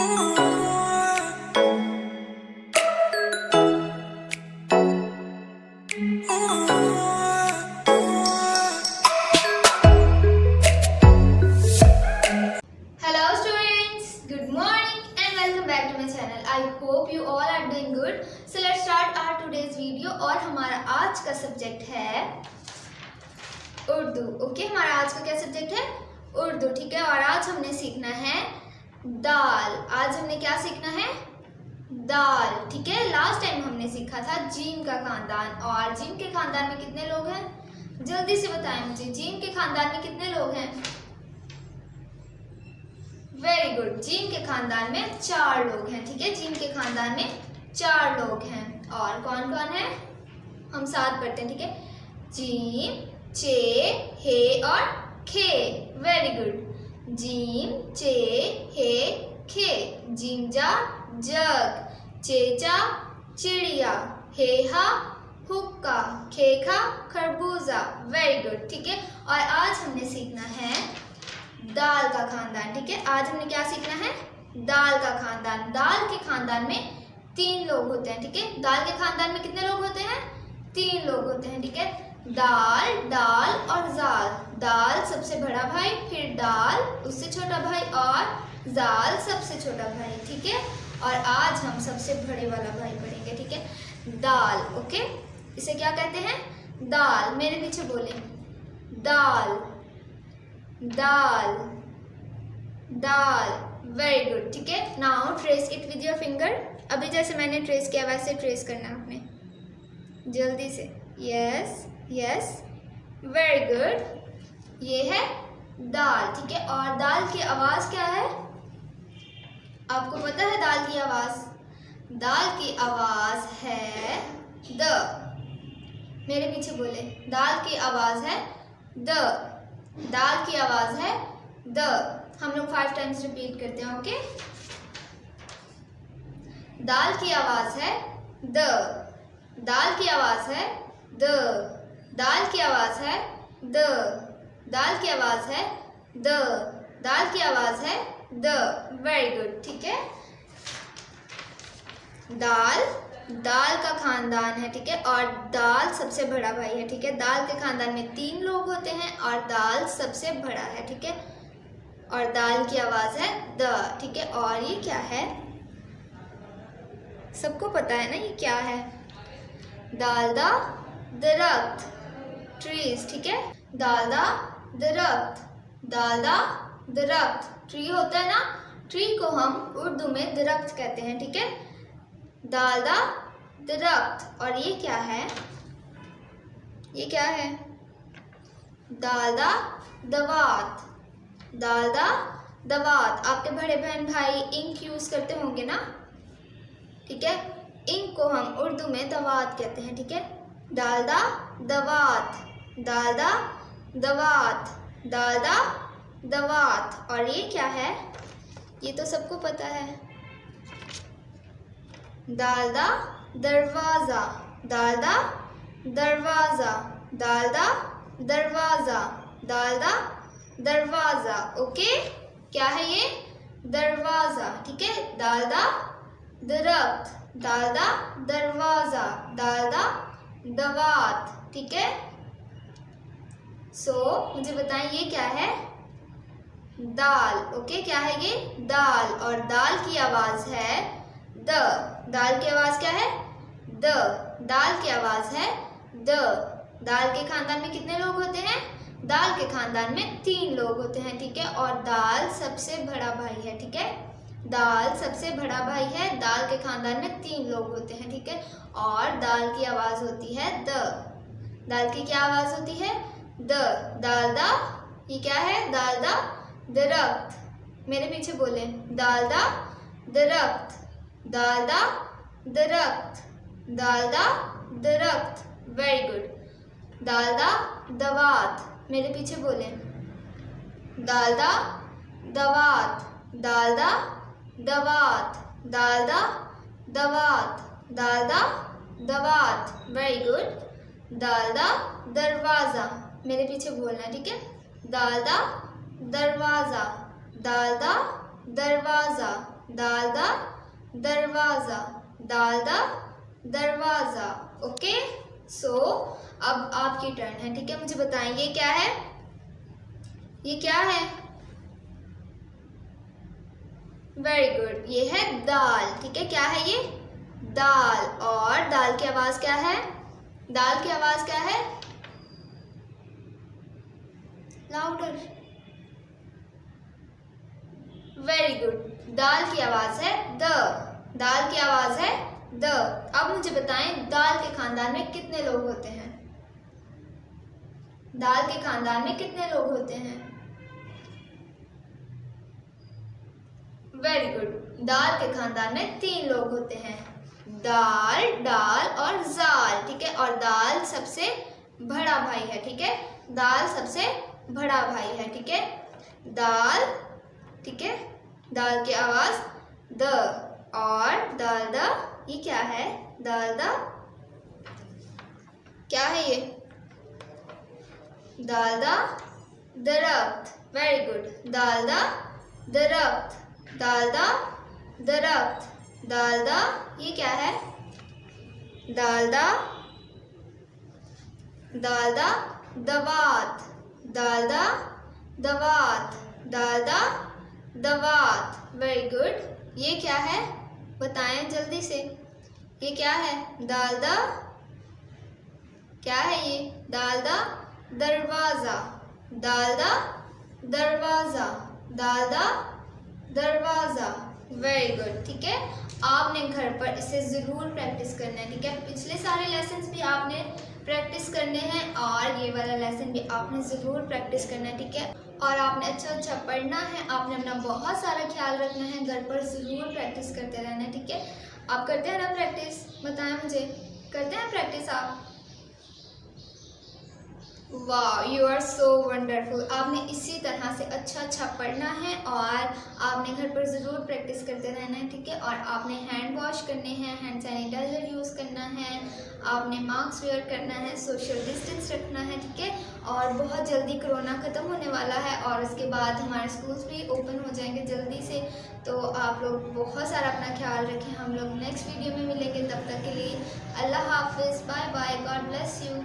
Hello students, good morning and welcome back to my channel. I hope you all are doing good. So let's start our today's video और हमारा आज का subject है Urdu. Okay, हमारा आज का क्या सब्जेक्ट है? उर्दू. ठीक है, और आज हमने सीखना है दाल. आज हमने क्या सीखना है? दाल. ठीक है, लास्ट टाइम हमने सीखा था जीम का खानदान. और जीम के खानदान में कितने लोग हैं? जल्दी से बताएं मुझे, जीम के खानदान में कितने लोग हैं? Very good. जीम के खानदान में 4 लोग हैं. ठीक है, जीम के खानदान में 4 लोग हैं. और कौन कौन है? हम साथ पढ़ते हैं. ठीक है, जीम, चे, हे और खे. Very good. जीम, चे, हे, खे. जिंजा जग, चेचा चिड़िया, हेहा हुक्का, खेखा खरबूजा. Very good. ठीक है, और आज हमने सीखना है दाल का खानदान. ठीक है, आज हमने क्या सीखना है? दाल का खानदान. दाल के खानदान में 3 लोग होते हैं. ठीक है, दाल के खानदान में कितने लोग होते हैं? 3 लोग होते हैं. ठीक है, दाल, दाल और जाल. दाल सबसे बड़ा भाई, फिर दाल उससे छोटा भाई और जाल सबसे छोटा भाई. ठीक है, और आज हम सबसे बड़े वाला भाई पढ़ेंगे. ठीक है, दाल. ओके, इसे क्या कहते हैं? दाल. मेरे पीछे बोले दाल, दाल, दाल. Very good. ठीक है, now trace it with your finger. अभी जैसे मैंने ट्रेस किया वैसे ट्रेस करना है आपने, जल्दी से. Yes yes, very good. ये है दाल. ठीक है, और दाल की आवाज़ क्या है? आपको पता है दाल की आवाज़? दाल की आवाज़ है द. मेरे पीछे बोले दाल की आवाज़ है द. दाल की आवाज़ है द. हम लोग 5 टाइम्स रिपीट करते हैं. ओके, दाल की आवाज़ है द. दाल की आवाज़ है द. दाल की आवाज़ है द. दाल की आवाज़ है द. दाल की आवाज़ है द. Very good. ठीक है, दाल, दाल का खानदान है. ठीक है, और दाल सबसे बड़ा भाई है. ठीक है, दाल के खानदान में 3 लोग होते हैं और दाल सबसे बड़ा है. ठीक है, और दाल की आवाज़ है द. ठीक है, और ये क्या है? सबको पता है ना ये क्या है? दालदा दरख्त, ट्रीज. ठीक है, दालदा दरख्त, दालदा दरख्त. ट्री होता है ना, ट्री को हम उर्दू में दरख्त कहते हैं. ठीक है, दालदा दरख्त. और ये क्या है? ये क्या है? दालदा दवात, दालदा दवात. आपके बड़े बहन भाई इंक यूज़ करते होंगे ना. ठीक है, इंक को हम उर्दू में दवात कहते हैं. ठीक है, दालदा दवात, दालदा दवात, दालदा दवात. और ये क्या है? ये तो सबको पता है. दालदा दरवाज़ा, दालदा दरवाज़ा, दालदा दरवाज़ा, दालदा दरवाज़ा. ओके, क्या है ये? दरवाज़ा. ठीक है, दालदा दरख्त, दालदा दरवाज़ा, दालदा दवात. ठीक है, मुझे बताएं ये क्या है? दाल. ओके, क्या है ये? दाल. और दाल की आवाज़ है द. दाल की आवाज़ क्या है? द. दाल की आवाज़ है द. दाल के खानदान में कितने लोग होते हैं? दाल के खानदान में 3 लोग होते हैं. ठीक है, और दाल सबसे बड़ा भाई है. ठीक है, दाल सबसे बड़ा भाई है. दाल के खानदान में 3 लोग होते हैं. ठीक है, और दाल की आवाज़ होती है द. दाल की क्या आवाज़ होती है? द. दालदा, ये क्या है? दालदा दरख्त. मेरे पीछे बोले दालदा दरख्त, दालदा दरख्त, दालदा दरख्त. Very good. दालदा दवात. मेरे पीछे बोले दालदा दवात, दालदा दवात, दालदा दवात, दालदा दवात. Very good. दालदा दरवाज़ा. मेरे पीछे बोलना है. ठीक है, दालदा दरवाज़ा, दालदा दरवाज़ा, दाल दा दरवाजा, दाल दा दरवाजा। ओके, सो अब आपकी टर्न है, ठीक है। मुझे बताएं ये क्या है, ये क्या है? वेरी गुड, ये है दाल, ठीक है। क्या है ये? दाल। और दाल की आवाज क्या है? दाल की आवाज क्या है? लाउडर। वेरी गुड, दाल की आवाज है द, दाल की आवाज है द। अब मुझे बताएं दाल के खानदान में कितने लोग होते हैं? दाल के खानदान में कितने लोग होते हैं? वेरी गुड, दाल के खानदान में 3 लोग होते हैं, दाल, डाल और जाल, ठीक है। और दाल सबसे बड़ा भाई है, ठीक है। दाल सबसे बड़ा भाई है, ठीक है। दाल, ठीक है, दाल की आवाज द। और दाल दा, ये क्या है? दाल दा क्या है ये? दाल दा दरख्त। वेरी गुड, दाल दा दरख्त, दाल दा दरख्त। दाल दा, ये क्या है? दाल दा, दाल दा दवात, दाल दा दवात, दाल दा दवात। वेरी गुड, ये क्या है? बताएं जल्दी से, ये क्या है? दाल दा, क्या है ये? दाल दा दरवाजा, दाल दा दरवाजा, दाल दा दरवाजा। वेरी गुड, ठीक है। आपने घर पर इसे ज़रूर प्रैक्टिस करना है, ठीक है। पिछले सारे लेसन्स भी आपने प्रैक्टिस करने हैं और ये वाला लेसन भी आपने ज़रूर प्रैक्टिस करना है, ठीक है। और आपने अच्छा पढ़ना है, आपने अपना बहुत सारा ख्याल रखना है, घर पर ज़रूर प्रैक्टिस करते रहना है, ठीक है। आप करते हैं ना प्रैक्टिस? बताएं मुझे, करते हैं प्रैक्टिस आप? वाह, यू आर सो वंडरफुल। आपने इसी तरह से अच्छा पढ़ना है और आपने घर पर ज़रूर प्रैक्टिस करते रहना है, ठीक है। और आपने हैंड वॉश करने हैं, हैंड सैनिटाइज़र यूज़ करना है, आपने मास्क वेयर करना है, सोशल डिस्टेंस रखना है, ठीक है। और बहुत जल्दी कोरोना ख़त्म होने वाला है और उसके बाद हमारे स्कूल्स भी ओपन हो जाएंगे जल्दी से। तो आप लोग बहुत सारा अपना ख्याल रखें। हम लोग नेक्स्ट वीडियो में मिलेंगे, तब तक के लिए अल्लाह हाफिज़, bye bye, God bless you.